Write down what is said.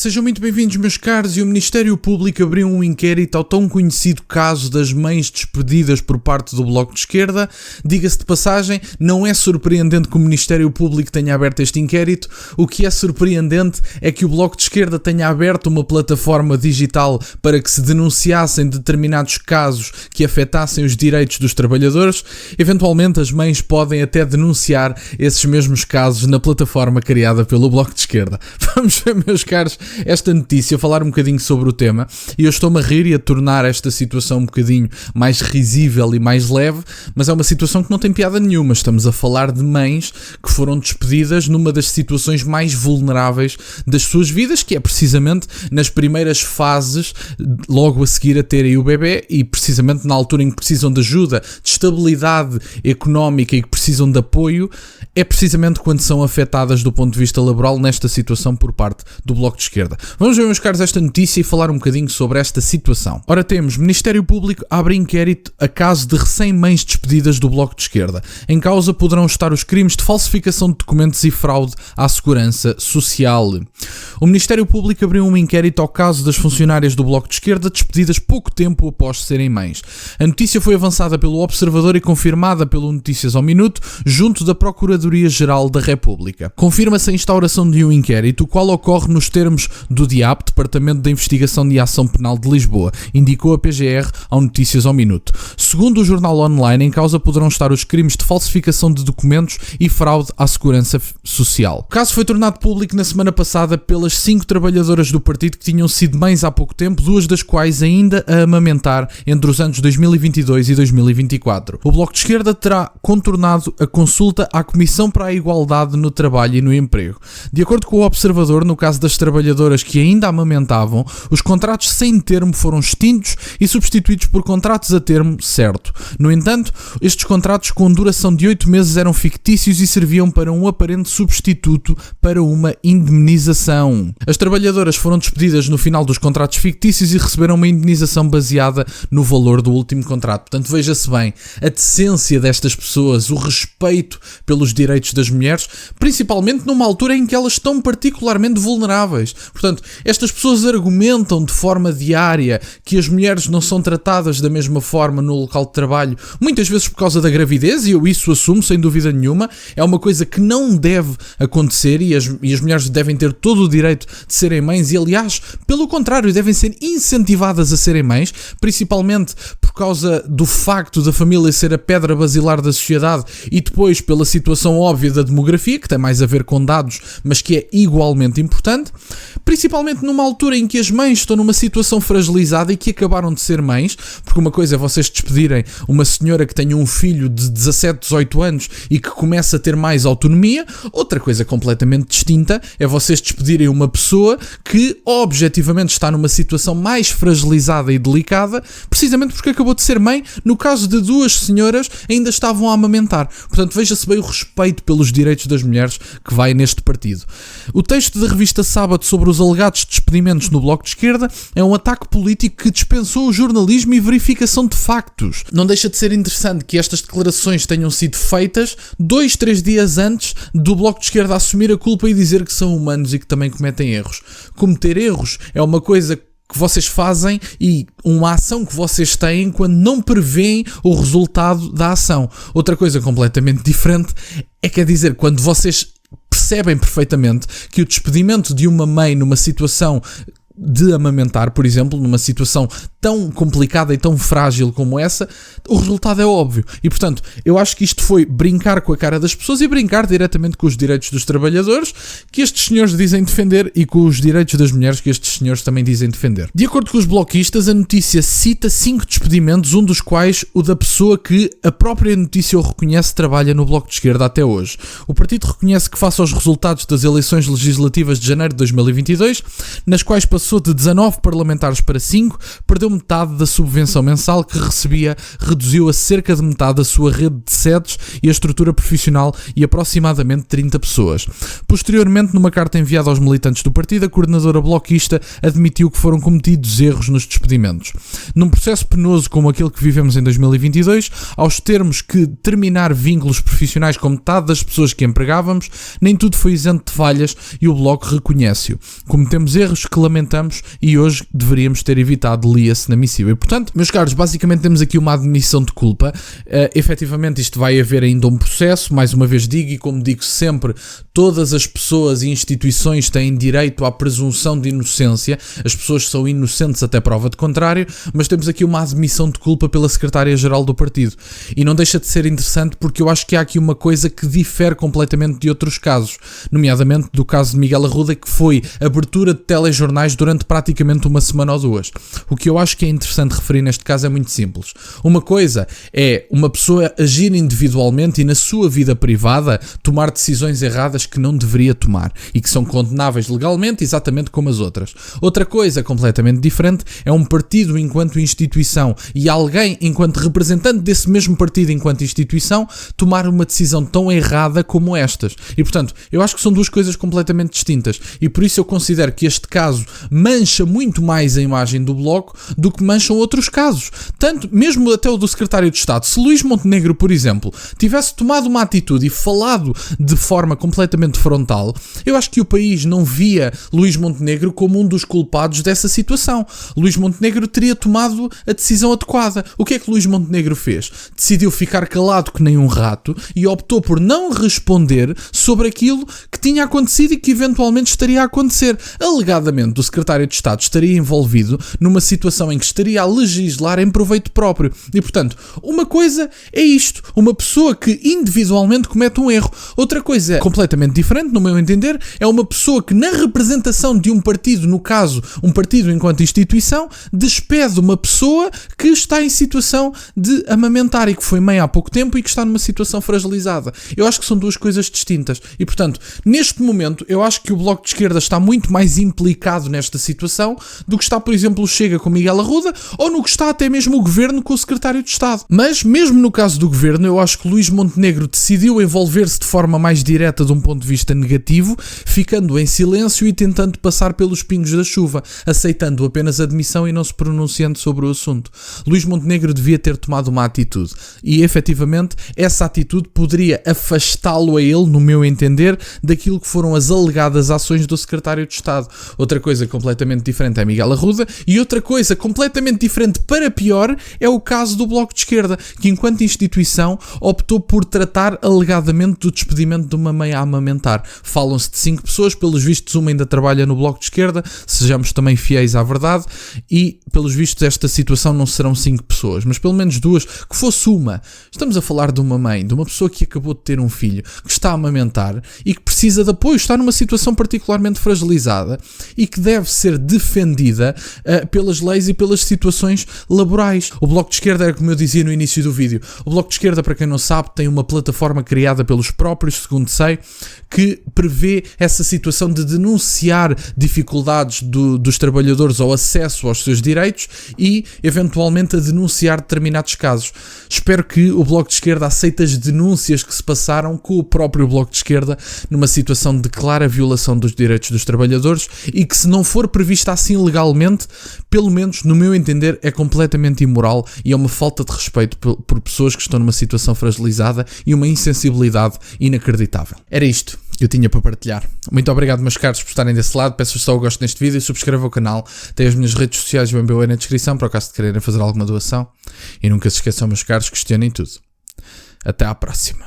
Sejam muito bem-vindos, meus caros, e o Ministério Público abriu um inquérito ao tão conhecido caso das mães despedidas por parte do Bloco de Esquerda. Diga-se de passagem, não é surpreendente que o Ministério Público tenha aberto este inquérito. O que é surpreendente é que o Bloco de Esquerda tenha aberto uma plataforma digital para que se denunciassem determinados casos que afetassem os direitos dos trabalhadores. Eventualmente, as mães podem até denunciar esses mesmos casos na plataforma criada pelo Bloco de Esquerda. Vamos ver, meus caros, esta notícia, falar um bocadinho sobre o tema, e eu estou-me a rir e a tornar esta situação um bocadinho mais risível e mais leve, mas é uma situação que não tem piada nenhuma. Estamos a falar de mães que foram despedidas numa das situações mais vulneráveis das suas vidas, que é precisamente nas primeiras fases, logo a seguir a terem o bebê, e precisamente na altura em que precisam de ajuda, de estabilidade económica e que precisam de apoio, é precisamente quando são afetadas do ponto de vista laboral nesta situação por parte do Bloco de Esquerda. Vamos ver, meus caros, esta notícia e falar um bocadinho sobre esta situação. Ora, temos Ministério Público abre inquérito a caso de recém-mães despedidas do Bloco de Esquerda. Em causa poderão estar os crimes de falsificação de documentos e fraude à segurança social. O Ministério Público abriu um inquérito ao caso das funcionárias do Bloco de Esquerda despedidas pouco tempo após serem mães. A notícia foi avançada pelo Observador e confirmada pelo Notícias ao Minuto, junto da Procuradoria-Geral da República. Confirma-se a instauração de um inquérito, o qual ocorre nos termos do DIAP, Departamento de Investigação de Ação Penal de Lisboa, indicou a PGR ao Notícias ao Minuto. Segundo o jornal online, em causa poderão estar os crimes de falsificação de documentos e fraude à segurança social. O caso foi tornado público na semana passada pelas 5 trabalhadoras do partido que tinham sido mães há pouco tempo, 2 das quais ainda a amamentar entre os anos 2022 e 2024. O Bloco de Esquerda terá contornado a consulta à Comissão para a Igualdade no Trabalho e no Emprego. De acordo com o Observador, no caso das trabalhadoras que ainda amamentavam, os contratos sem termo foram extintos e substituídos por contratos a termo certo. No entanto, estes contratos com duração de 8 meses eram fictícios e serviam para um aparente substituto para uma indemnização. As trabalhadoras foram despedidas no final dos contratos fictícios e receberam uma indemnização baseada no valor do último contrato. Portanto, veja-se bem, a decência destas pessoas, o respeito pelos direitos das mulheres, principalmente numa altura em que elas estão particularmente vulneráveis. Portanto, estas pessoas argumentam de forma diária que as mulheres não são tratadas da mesma forma no local de trabalho, muitas vezes por causa da gravidez, e eu isso assumo sem dúvida nenhuma. É uma coisa que não deve acontecer e as mulheres devem ter todo o direito de serem mães e, aliás, pelo contrário, devem ser incentivadas a serem mães, principalmente por causa do facto da família ser a pedra basilar da sociedade e depois pela situação óbvia da demografia, que tem mais a ver com dados, mas que é igualmente importante, principalmente numa altura em que as mães estão numa situação fragilizada e que acabaram de ser mães, porque uma coisa é vocês despedirem uma senhora que tenha um filho de 17, 18 anos e que começa a ter mais autonomia, outra coisa completamente distinta é vocês despedirem uma pessoa que objetivamente está numa situação mais fragilizada e delicada, precisamente porque acabou de ser mãe. No caso de 2 senhoras, ainda estavam a amamentar. Portanto, veja-se bem o respeito pelos direitos das mulheres que vai neste partido. O texto da revista Sábado sobre os alegados despedimentos no Bloco de Esquerda é um ataque político que dispensou o jornalismo e verificação de factos. Não deixa de ser interessante que estas declarações tenham sido feitas 2, 3 dias antes do Bloco de Esquerda assumir a culpa e dizer que são humanos e que também cometem erros. Cometer erros é uma coisa que vocês fazem e uma ação que vocês têm quando não prevêem o resultado da ação. Outra coisa completamente diferente é, quer dizer, quando vocês percebem perfeitamente que o despedimento de uma mãe numa situação de amamentar, por exemplo, numa situação tão complicada e tão frágil como essa, o resultado é óbvio. E, portanto, eu acho que isto foi brincar com a cara das pessoas e brincar diretamente com os direitos dos trabalhadores que estes senhores dizem defender e com os direitos das mulheres que estes senhores também dizem defender. De acordo com os bloquistas, a notícia cita 5 despedimentos, um dos quais o da pessoa que a própria notícia o reconhece trabalha no Bloco de Esquerda até hoje. O partido reconhece que, face aos resultados das eleições legislativas de janeiro de 2022, nas quais passou de 19 parlamentares para 5, perdeu perdeu metade da subvenção mensal que recebia, reduziu a cerca de metade a sua rede de sedes e a estrutura profissional e aproximadamente 30 pessoas. Posteriormente, numa carta enviada aos militantes do partido, a coordenadora bloquista admitiu que foram cometidos erros nos despedimentos. Num processo penoso como aquele que vivemos em 2022, aos termos que terminar vínculos profissionais com metade das pessoas que empregávamos, nem tudo foi isento de falhas e o Bloco reconhece-o. Cometemos erros que lamentamos e hoje deveríamos ter evitado, lia-se na missiva. E, portanto, meus caros, basicamente temos aqui uma admissão de culpa. Efetivamente isto vai haver ainda um processo, mais uma vez digo, e como digo sempre, todas as pessoas e instituições têm direito à presunção de inocência, as pessoas são inocentes até prova de contrário, mas temos aqui uma admissão de culpa pela secretária-geral do partido. E não deixa de ser interessante porque eu acho que há aqui uma coisa que difere completamente de outros casos, nomeadamente do caso de Miguel Arruda, que foi abertura de telejornais durante praticamente uma semana ou duas. O que eu acho que é interessante referir neste caso é muito simples. Uma coisa é uma pessoa agir individualmente e na sua vida privada tomar decisões erradas que não deveria tomar e que são condenáveis legalmente exatamente como as outras. Outra coisa completamente diferente é um partido enquanto instituição e alguém enquanto representante desse mesmo partido enquanto instituição tomar uma decisão tão errada como estas. E portanto, eu acho que são duas coisas completamente distintas e por isso eu considero que este caso mancha muito mais a imagem do Bloco do que mancham outros casos. Tanto, mesmo até o do secretário de Estado. Se Luís Montenegro, por exemplo, tivesse tomado uma atitude e falado de forma completamente frontal, eu acho que o país não via Luís Montenegro como um dos culpados dessa situação. Luís Montenegro teria tomado a decisão adequada. O que é que Luís Montenegro fez? Decidiu ficar calado que nem um rato e optou por não responder sobre aquilo que tinha acontecido e que eventualmente estaria a acontecer. Alegadamente, o secretário de Estado estaria envolvido numa situação em que estaria a legislar em proveito próprio. E, portanto, uma coisa é isto. Uma pessoa que individualmente comete um erro. Outra coisa completamente diferente, no meu entender, é uma pessoa que na representação de um partido, no caso, um partido enquanto instituição, despede uma pessoa que está em situação de amamentar e que foi mãe há pouco tempo e que está numa situação fragilizada. Eu acho que são duas coisas distintas. E, portanto, neste momento, eu acho que o Bloco de Esquerda está muito mais implicado nesta situação do que está, por exemplo, o Chega com Miguel Arruda ou no que está até mesmo o Governo com o Secretário de Estado. Mas, mesmo no caso do Governo, eu acho que Luís Montenegro decidiu envolver-se de forma mais direta de um ponto de vista negativo, ficando em silêncio e tentando passar pelos pingos da chuva, aceitando apenas a admissão e não se pronunciando sobre o assunto. Luís Montenegro devia ter tomado uma atitude e, efetivamente, essa atitude poderia afastá-lo a ele, no meu entender, daquilo que foram as alegadas ações do Secretário de Estado. Outra coisa completamente diferente é Miguel Arruda e outra coisa completamente diferente para pior é o caso do Bloco de Esquerda, que enquanto instituição optou por tratar alegadamente do despedimento de uma mãe a amamentar. Falam-se de 5 pessoas, pelos vistos uma ainda trabalha no Bloco de Esquerda, sejamos também fiéis à verdade, e pelos vistos esta situação não serão 5 pessoas, mas pelo menos 2, que fosse uma. Estamos a falar de uma mãe, de uma pessoa que acabou de ter um filho, que está a amamentar e que precisa de apoio, está numa situação particularmente fragilizada e que deve ser defendida pelas leis e pelas situações laborais. O Bloco de Esquerda era como eu dizia no início do vídeo. O Bloco de Esquerda, para quem não sabe, tem uma plataforma criada pelos próprios, segundo sei, que prevê essa situação de denunciar dificuldades dos trabalhadores ao acesso aos seus direitos e, eventualmente, a denunciar determinados casos. Espero que o Bloco de Esquerda aceite as denúncias que se passaram com o próprio Bloco de Esquerda numa situação de clara violação dos direitos dos trabalhadores e que, se não for prevista assim legalmente, pelo menos, no meu entender, é completamente imoral e é uma falta de respeito por pessoas que estão numa situação fragilizada e uma insensibilidade inacreditável. Era isto que eu tinha para partilhar. Muito obrigado, meus caros, por estarem desse lado. Peço só o gosto neste vídeo e subscrevam o canal. Tem as minhas redes sociais bem aí na descrição, para o caso de quererem fazer alguma doação. E nunca se esqueçam, meus caros, questionem tudo. Até à próxima.